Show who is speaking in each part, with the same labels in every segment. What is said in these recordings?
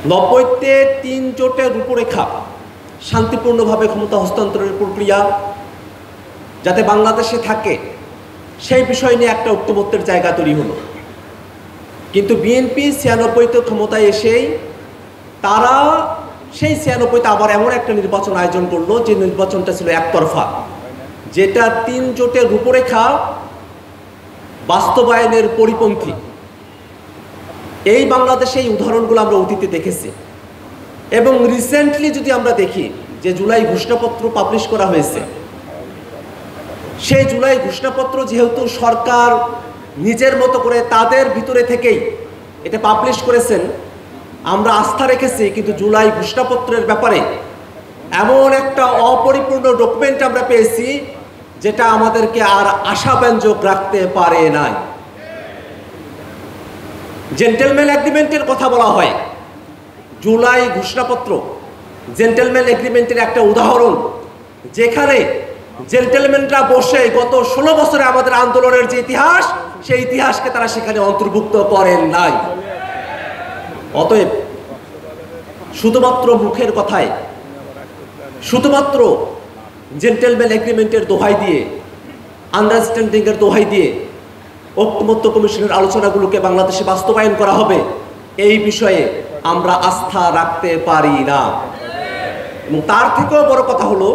Speaker 1: 90-তে 3 জোটের রূপরেখা শান্তিপূর্ণভাবে ক্ষমতা হস্তান্তরের প্রক্রিয়া যাতে বাংলাদেশে থাকে সেই বিষয় নিয়ে একটা ঐক্যমত্যের জায়গা তৈরি হলো। কিন্তু বিএনপি 96-তে ক্ষমতায় এসেই তারা সেই 96-তে আবার এমন একটা নির্বাচন আয়োজন করলো যে নির্বাচনটা ছিল একতরফা, যেটা 3 জোটের রূপরেখা বাস্তবায়নের পরিপন্থী। এই বাংলাদেশে এই উদাহরণগুলো আমরা অতীতে দেখেছি এবং রিসেন্টলি যদি আমরা দেখি যে জুলাই ঘোষণাপত্র পাবলিশ করা হয়েছে, সেই জুলাই ঘোষণাপত্র যেহেতু সরকার নিজের মতো করে তাদের ভিতরে থেকেই এটা পাবলিশ করেছেন, আমরা আস্থা রেখেছি। কিন্তু জুলাই ঘোষণাপত্রের ব্যাপারে এমন একটা অপরিপূর্ণ ডকুমেন্ট আমরা পেয়েছি যেটা আমাদেরকে আর আশাব্যঞ্জক রাখতে পারে নাই। জেন্টেলম্যান এগ্রিমেন্টের কথা বলা হয়, জুলাই ঘোষণাপত্র জেন্টেলম্যান এগ্রিমেন্টের একটা উদাহরণ, যেখানে জেন্টেলম্যানরা বসে গত 16 বছরে আমাদের আন্দোলনের যে ইতিহাস, সেই ইতিহাসকে তারা সেখানে অন্তর্ভুক্ত করেন নাই। অতএব শুধুমাত্র মুখের কথায়, শুধুমাত্র জেন্টেলম্যান এগ্রিমেন্টের দোহাই দিয়ে, আন্ডারস্ট্যান্ডিংয়ের দোহাই দিয়ে ঐক্যমত্য কমিশনের আলোচনাগুলোকে বাংলাদেশে বাস্তবায়ন করা হবে, এই বিষয়ে আমরা আস্থা রাখতে পারি না। এবং তার থেকেও বড় কথা হলো,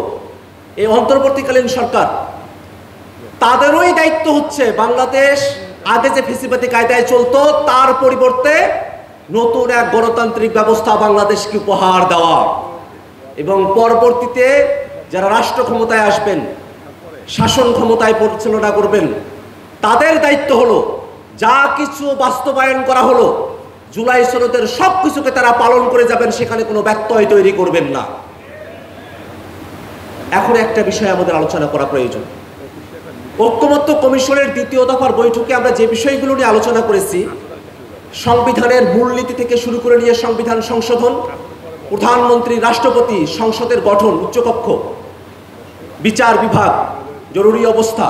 Speaker 1: এই অন্তর্বর্তীকালীন সরকার, তাদেরই দায়িত্ব হচ্ছে বাংলাদেশ আগে যে ফ্যাসিবাদী কায়দায় চলতো তার পরিবর্তে নতুন এক গণতান্ত্রিক ব্যবস্থা বাংলাদেশকে উপহার দেওয়া। এবং পরবর্তীতে যারা রাষ্ট্র ক্ষমতায় আসবেন, শাসন ক্ষমতায় পরিচালনা করবেন, তাদের দায়িত্ব হলো যা কিছু বাস্তবায়ন করা হলো জুলাই সনদের সব কিছুকে তারা পালন করে যাবেন, সেখানে কোনো ব্যত্যয় তৈরি করবেন না। এখন একটা বিষয় আমাদের আলোচনা করা প্রয়োজন। ঐক্যমত্য কমিশনের 2য় দফার বৈঠকে আমরা যে বিষয়গুলো নিয়ে আলোচনা করেছি, সংবিধানের মূলনীতি থেকে শুরু করে নিয়ে সংবিধান সংশোধন, প্রধানমন্ত্রী, রাষ্ট্রপতি, সংসদের গঠন, উচ্চকক্ষ, বিচার বিভাগ, জরুরি অবস্থা,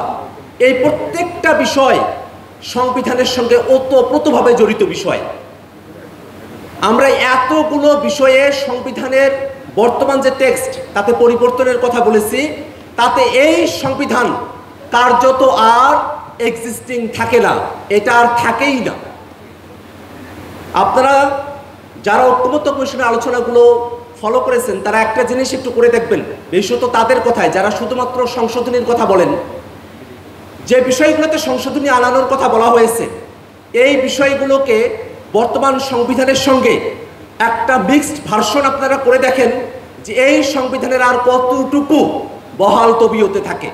Speaker 1: এই প্রত্যেকটা বিষয় সংবিধানের সঙ্গে ওতপ্রোতভাবে জড়িত বিষয়। আমরা এতগুলো বিষয়ে সংবিধানের বর্তমান যে টেক্সট তাতে পরিবর্তনের কথা বলেছি, তাতে এই সংবিধান কার্যত আর এক্সিস্টিং থাকে না, এটা আর থাকেই না। আপনারা যারা ঐক্যমত্য কমিশনের আলোচনাগুলো ফলো করেছেন তারা একটা জিনিস একটু করে দেখবেন, বিশেষত তাদের কথায় যারা শুধুমাত্র সংশোধনীর কথা বলেন, যে বিষয়গুলোতে সংশোধনী আনানোর কথা বলা হয়েছে, এই বিষয়গুলোকে বর্তমান সংবিধানের সঙ্গে একটা মিক্সড ভার্সন আপনারা করে দেখেন যে এই সংবিধানের আর কতটুকু বহাল তবিয়তে থাকে।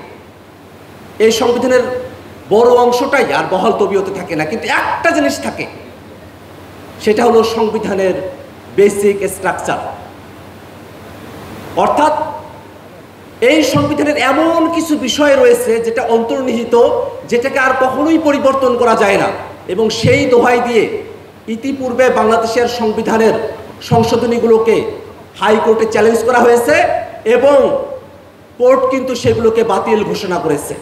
Speaker 1: এই সংবিধানের বড় অংশটাই আর বহাল তবিয়তে থাকে না, কিন্তু একটা জিনিস থাকে, সেটা হলো সংবিধানের বেসিক স্ট্রাকচার। অর্থাৎ এই সংবিধানের এমন কিছু বিষয় রয়েছে যেটা অন্তর্নিহিত, যেটাকে আর কখনোই পরিবর্তন করা যায় না। এবং সেই দোহাই দিয়ে ইতিপূর্বে বাংলাদেশের সংবিধানের সংশোধনীগুলোকে হাইকোর্টে চ্যালেঞ্জ করা হয়েছে এবং কোর্ট কিন্তু সেগুলোকে বাতিল ঘোষণা করেছে।